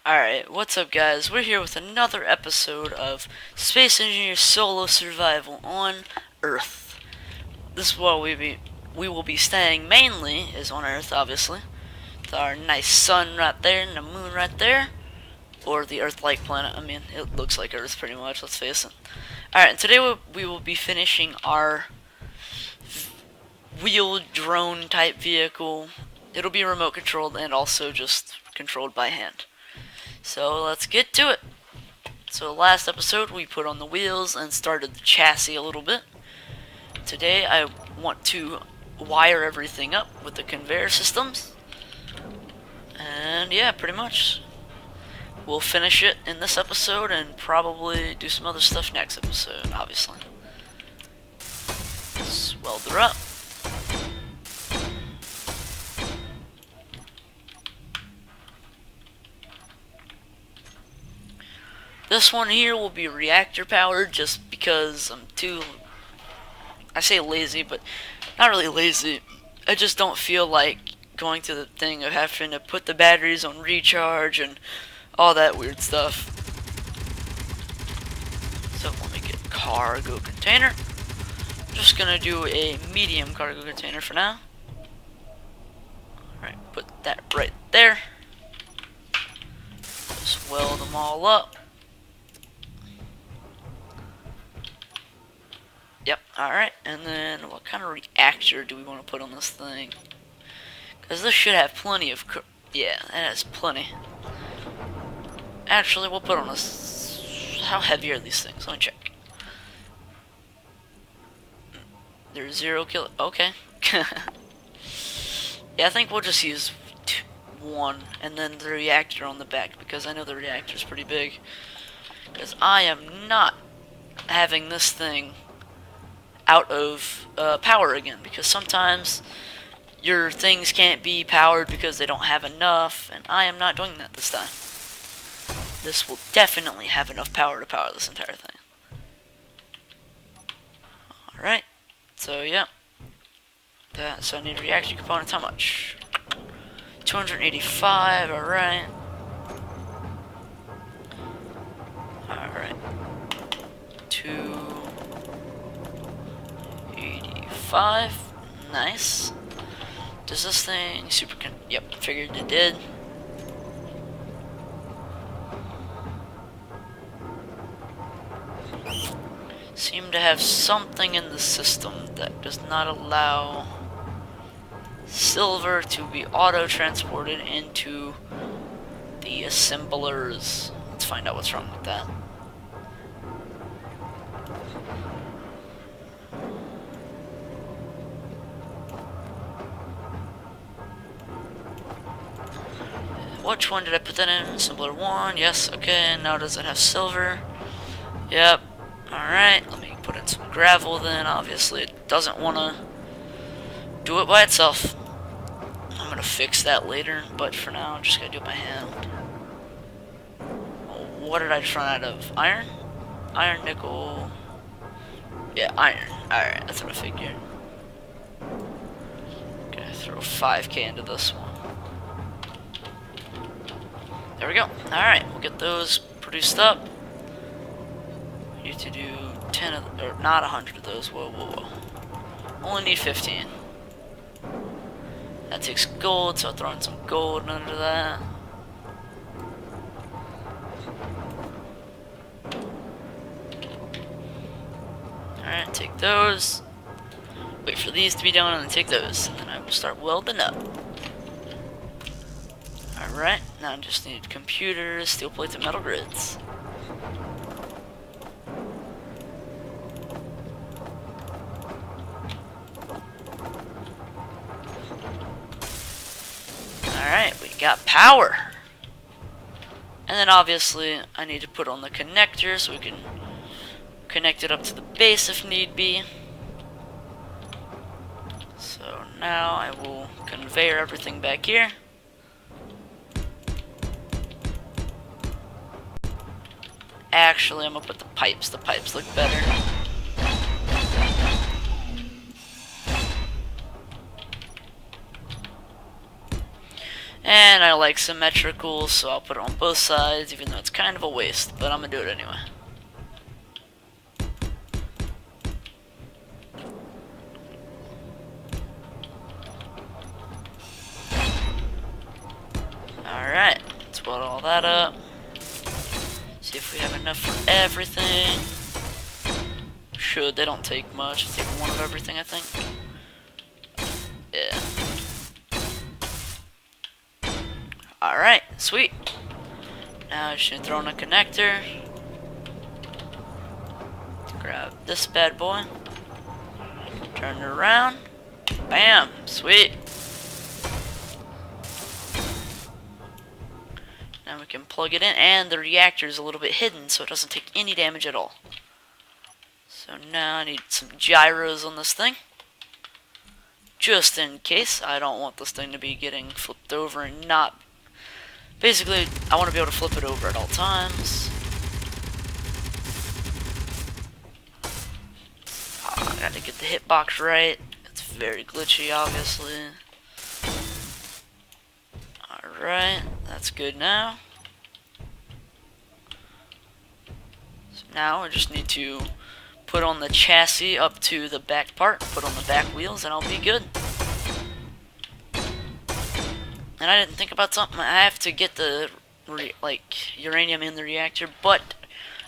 Alright, what's up guys? We're here with another episode of Space Engineer Solo Survival on Earth. This is where we will be staying mainly is on Earth, obviously. With our nice sun right there and the moon right there. Or the Earth-like planet. I mean, it looks like Earth pretty much, let's face it. Alright, and today we will be finishing our wheeled drone type vehicle. It'll be remote controlled and also just controlled by hand. So let's get to it. So last episode we put on the wheels and started the chassis a little bit. Today I want to wire everything up with the conveyor systems. And yeah, pretty much. We'll finish it in this episode and probably do some other stuff next episode, obviously. Let's weld her up. This one here will be reactor powered just because I'm I say lazy, but not really lazy. I just don't feel like going through the thing of having to put the batteries on recharge and all that weird stuff. So let me get cargo container. I'm just gonna do a medium cargo container for now. Alright, put that right there. Just weld them all up. Yep, alright, and then what kind of reactor do we want to put on this thing? Because this should have plenty of... yeah, it has plenty. Actually, we'll put on this... how heavy are these things? Let me check. They're 0 kilo... okay. Yeah, I think we'll just use one, and then the reactor on the back, because I know the reactor's pretty big. Because I am not having this thing out of power again, because sometimes your things can't be powered because they don't have enough, and I am not doing that this time. This will definitely have enough power to power this entire thing. Alright, so yeah. So I need reaction components, how much? 285, alright. Alright. 285, nice. Does this thing yep, figured it did. Seem to have something in the system that does not allow silver to be auto-transported into the assemblers. Let's find out what's wrong with that. Which one did I put that in? Assembler 1, yes, okay, now does it have silver? Yep, alright, let me put in some gravel then, obviously it doesn't want to do it by itself. I'm going to fix that later, but for now I'm just going to do it by hand. What did I just run out of? Iron? Iron, nickel... yeah, iron. Alright, that's what I figured. Gonna throw 5k into this one. There we go. Alright, we'll get those produced up. We need to do 10 of, or not 100 of those. Whoa, whoa, whoa. Only need 15. That takes gold, so I'll throw in some gold under that. Alright, take those. Wait for these to be done and then take those. And then I will start welding up. Alright, now I just need computers, steel plates, and metal grids. Alright, we got power. And then obviously I need to put on the connector so we can connect it up to the base if need be. So now I will conveyor everything back here. Actually, I'm gonna put the pipes. The pipes look better. And I like symmetrical, so I'll put it on both sides, even though it's kind of a waste, but I'm gonna do it anyway. Alright, let's weld all that up. See if we have enough for everything. Should, they don't take much. Take one of everything, I think. Yeah. Alright, sweet. Now I should throw in a connector. Grab this bad boy. Turn it around. Bam! Sweet. Now we can plug it in, and the reactor is a little bit hidden, so it doesn't take any damage at all. So now I need some gyros on this thing. Just in case. I don't want this thing to be getting flipped over and not... Basically, I want to be able to flip it over at all times. I gotta get the hitbox right. It's very glitchy, obviously. Alright, that's good now. So now I just need to put on the chassis up to the back part, put on the back wheels, and I'll be good. And I didn't think about something. I have to get the uranium in the reactor, but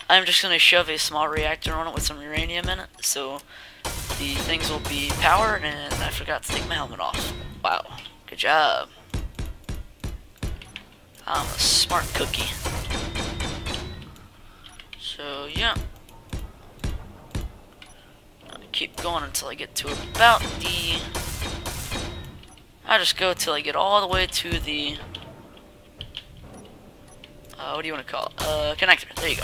I'm just gonna shove a small reactor on it with some uranium in it, so the things will be powered. And I forgot to take my helmet off. Wow, good job. I'm a smart cookie. So yeah, I'll keep going until I get to about the... I just go till I get all the way to the... what do you want to call it? Connector. There you go.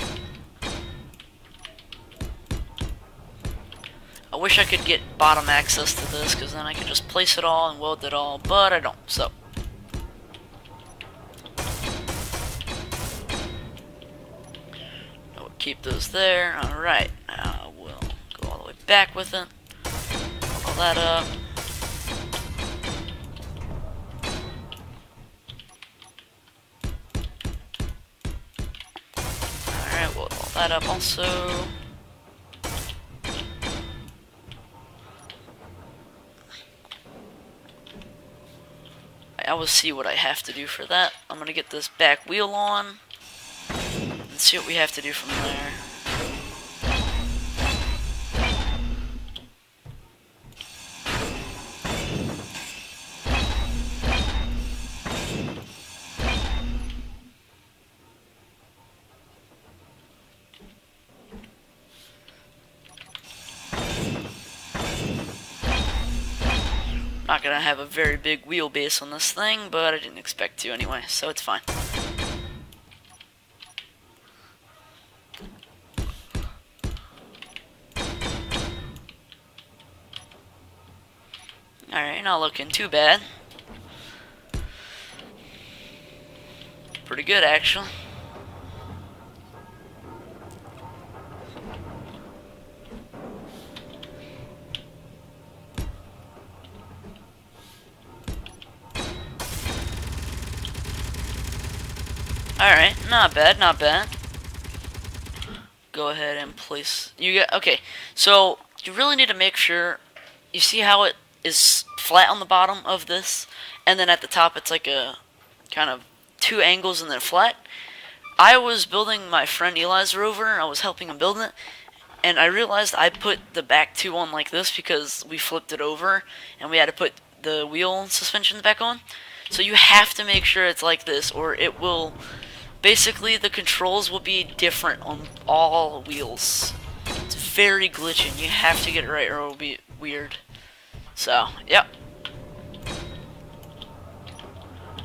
I wish I could get bottom access to this, because then I could just place it all and weld it all, but I don't, so... I will keep those there. Alright, now we'll go all the way back with it. Weld all that up. Alright, weld all that up also. I will see what I have to do for that. I'm gonna get this back wheel on and see what we have to do from there. Not gonna have a very big wheelbase on this thing, but I didn't expect to anyway, so it's fine. Alright, not looking too bad. Pretty good, actually. Alright, not bad, not bad. Go ahead and place... Okay, so you really need to make sure... You see how it is flat on the bottom of this? And then at the top it's like a... kind of two angles and then flat. I was building my friend Eli's rover. I was helping him build it. And I realized I put the back two on like this because we flipped it over. And we had to put the wheel suspension back on. So you have to make sure it's like this, or it will... Basically, the controls will be different on all wheels. It's very glitchy, and you have to get it right or it will be weird. So, yep.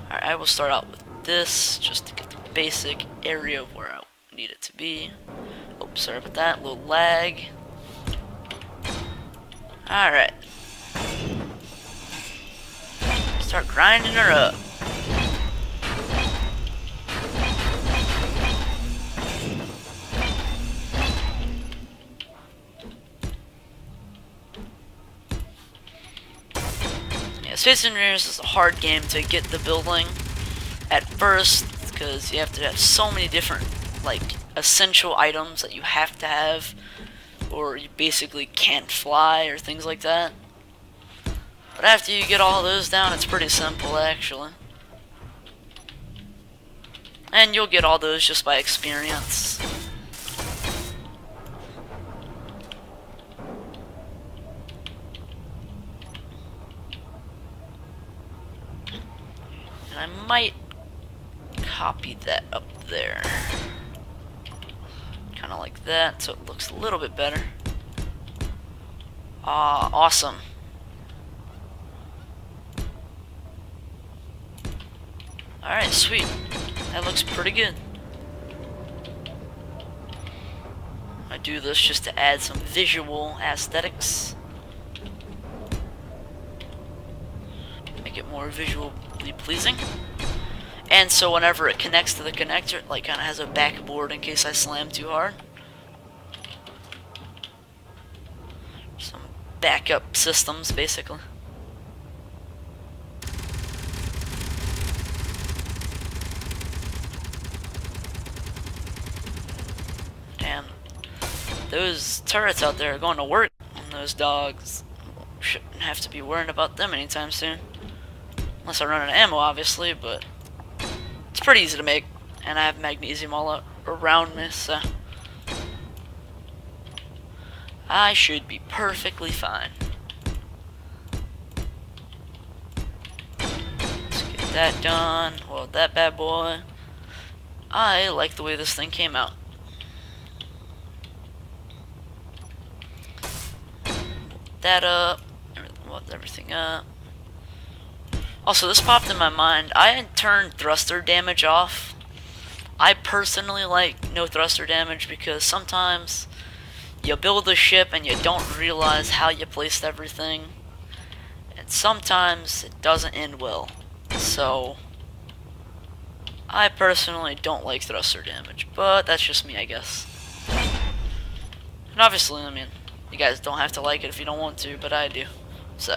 Alright, I will start out with this, just to get the basic area of where I need it to be. Oops, sorry about that, a little lag. Alright. Start grinding her up. Space Engineers is a hard game to get the building. at first, because you have to have so many different, like, essential items that you have to have, or you basically can't fly, or things like that. But after you get all those down, it's pretty simple, actually. And you'll get all those just by experience. And I might copy that up there. Kind of like that, so it looks a little bit better. Ah, awesome. Alright, sweet. That looks pretty good. I do this just to add some visual aesthetics. Make it more visually pleasing. And so whenever it connects to the connector, it like kind of has a backboard in case I slam too hard. Some backup systems, basically. Damn. Those turrets out there are going to work, and those dogs shouldn't have to be worrying about them anytime soon. Unless I run out of ammo, obviously, but it's pretty easy to make, and I have magnesium all around me, so I should be perfectly fine. Let's get that done. Well, that bad boy. I like the way this thing came out. That up, weld everything up. Also, this popped in my mind. I had turned thruster damage off. I personally like no thruster damage because sometimes you build a ship and you don't realize how you placed everything, and sometimes it doesn't end well. So I personally don't like thruster damage, but that's just me, I guess. And obviously, I mean, you guys don't have to like it if you don't want to, but I do. So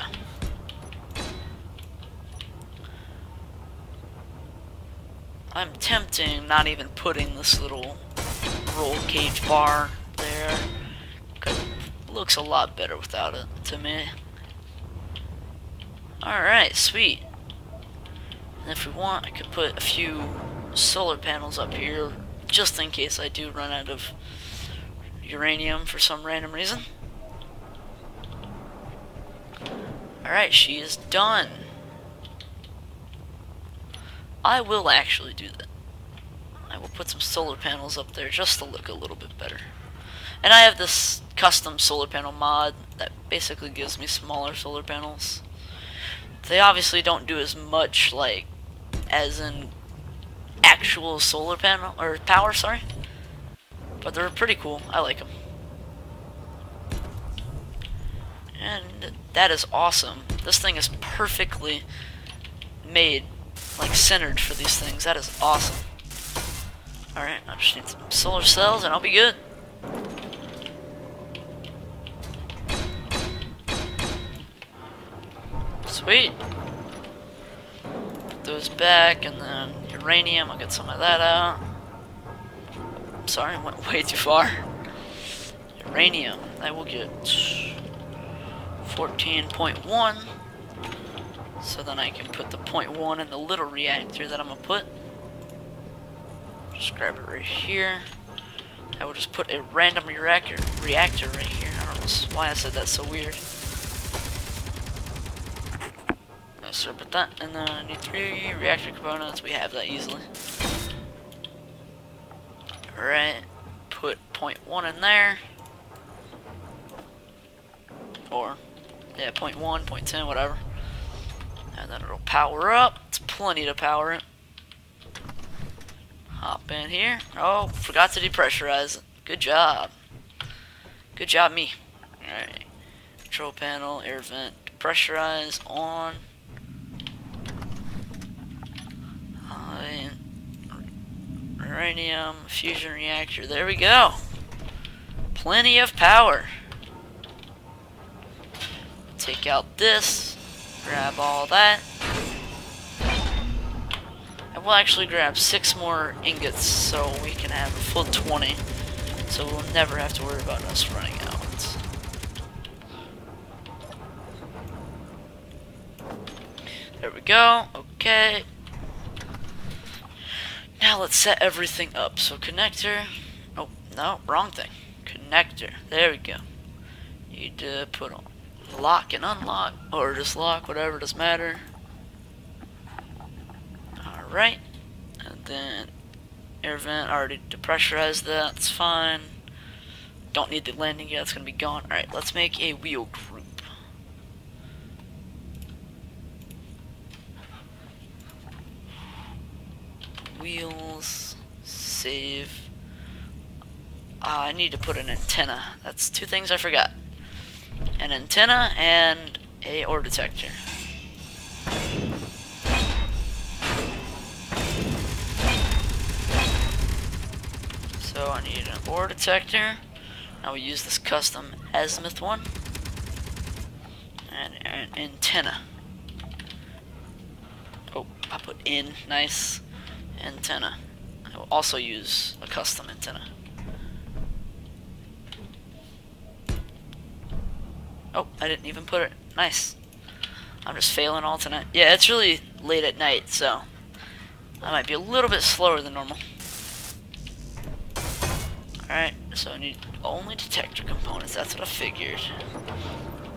I'm tempting not even putting this little roll cage bar there, because it looks a lot better without it, to me. Alright, sweet. And if we want, I could put a few solar panels up here, just in case I do run out of uranium for some random reason. Alright, she is done. I will actually do that. I will put some solar panels up there just to look a little bit better. And I have this custom solar panel mod that basically gives me smaller solar panels. They obviously don't do as much, like, as in actual solar panel, or power, sorry. But they're pretty cool. I like them. And that is awesome. This thing is perfectly made, like centered for these things. That is awesome. Alright, I just need some solar cells and I'll be good. Sweet. Put those back, and then uranium, I'll get some of that out. Sorry, I went way too far. Uranium, I will get 14.1. So then I can put the 0.1 in the little reactor that I'm going to put. Just grab it right here. I will just put a random reactor right here. I don't know why I said that's so weird. Sorry about that. And then I need 3 reactor components. We have that easily. Alright. Put 0.1 in there. Or, yeah, 0.1, 0.10, whatever. And then it'll power up. It's plenty to power it. Hop in here. Oh, forgot to depressurize it. Good job. Good job, me. Alright. Control panel, air vent, depressurize, on. Uranium, fusion reactor. There we go. Plenty of power. Take out this. Grab all that. will actually grab 6 more ingots so we can have a full 20. So we'll never have to worry about us running out. There we go. Okay. Now let's set everything up. So connector. Oh, no, wrong thing. Connector. There we go. Need to put on lock and unlock, or just lock, whatever, doesn't matter. Alright. And then air vent, already depressurized that, that's fine. Don't need the landing gear, it's gonna be gone. Alright, let's make a wheel group. Wheels, save. I need to put an antenna. That's 2 things I forgot. An antenna and a ore detector. So I need an ore detector. Now we use this custom azimuth one. And an antenna. Oh, I put in, nice. Antenna. I will also use a custom antenna. Oh, I didn't even put it. Nice. I'm just failing all tonight. Yeah, it's really late at night, so I might be a little bit slower than normal. Alright, so I need only detector components. That's what I figured.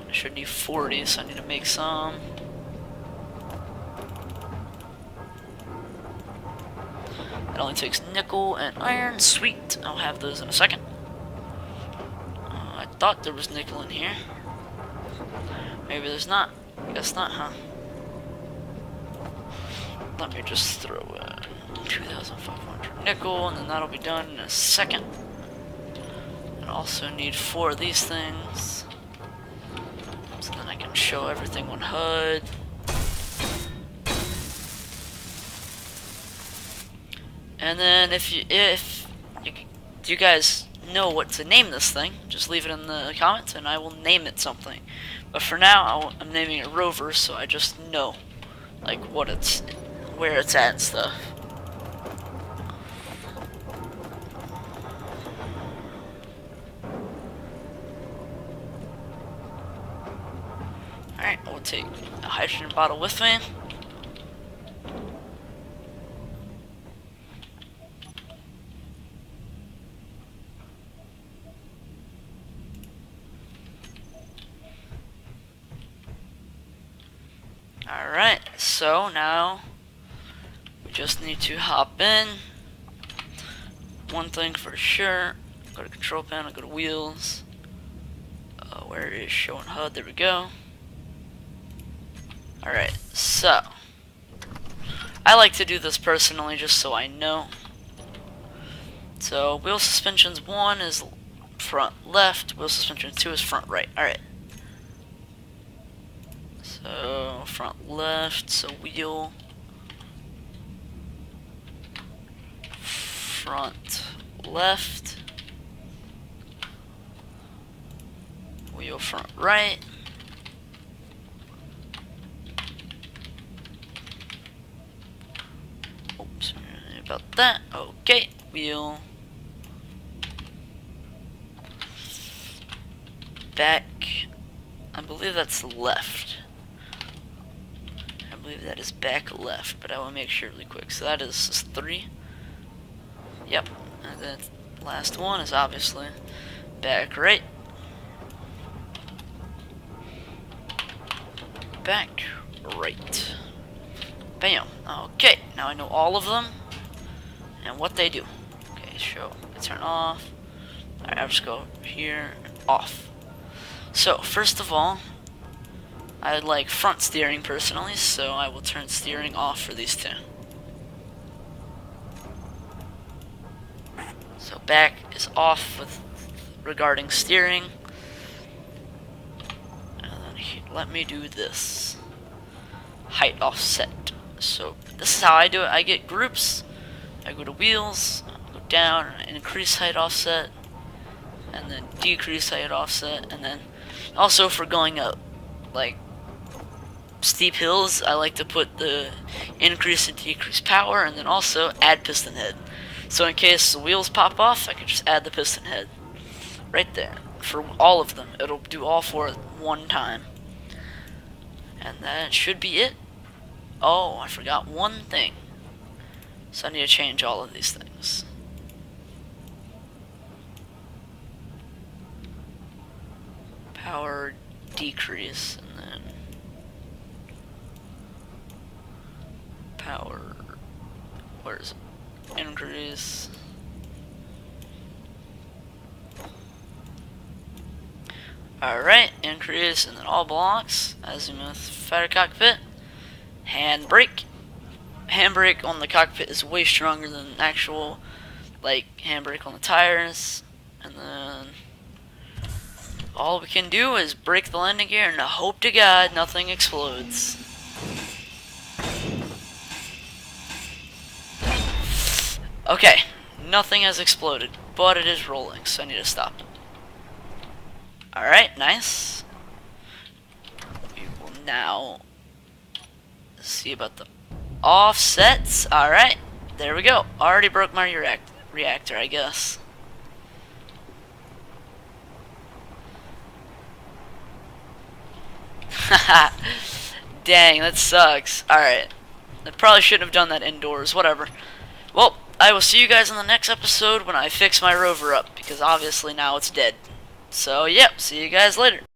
I should need 40, so I need to make some. It only takes nickel and iron. Sweet. I'll have those in a second. I thought there was nickel in here. Maybe there's not. Guess not, huh? Let me just throw 2,500 nickel, and then that'll be done in a second. I also need 4 of these things, so then I can show everything on HUD. And then if you guys know what to name this thing, just leave it in the comments and I will name it something. But for now, I'm naming it rover, so I just know like what it's, where it's at and stuff. Alright, we'll take a hydrogen bottle with me. Alright, so now we just need to hop in. One thing for sure, go to control panel, go to wheels. Where is showing HUD? There we go. Alright, so I like to do this personally just so I know. So wheel suspensions 1 is front left, wheel suspension 2 is front right. Alright. So front left, so wheel front left, wheel front right, oops, about that. Okay, wheel back, I believe that's left. I believe that is back left, but I will make sure really quick. So that is 3. Yep. And then last one is obviously back right. Back right. Bam. Okay, now I know all of them and what they do. Okay, show. Turn off. Alright, I'll just go here, off. So, first of all, I like front steering personally, so I will turn steering off for these 2. So back is off with regarding steering. And then let me do this. Height offset. So this is how I do it. I get groups. I go to wheels, go down, increase height offset, and then decrease height offset, and then also for going up, like steep hills, I like to put the increase and decrease power, and then also add piston head. So in case the wheels pop off, I can just add the piston head right there for all of them. It'll do all four at one time, and that should be it. Oh, I forgot one thing, so I need to change all of these things. Power decrease, and then power, where is it? Increase. Alright, increase, and then all blocks, azimuth, fighter cockpit, handbrake. Handbrake on the cockpit is way stronger than actual, like, handbrake on the tires, and then all we can do is brake the landing gear and hope to God nothing explodes. Okay, nothing has exploded, but it is rolling, so I need to stop. Alright, nice. We will now see about the offsets. Alright, there we go. Already broke my reactor, I guess. Haha. Dang, that sucks. Alright. I probably shouldn't have done that indoors. Whatever. Well, I will see you guys in the next episode when I fix my rover up, because obviously now it's dead. So, yep, see you guys later.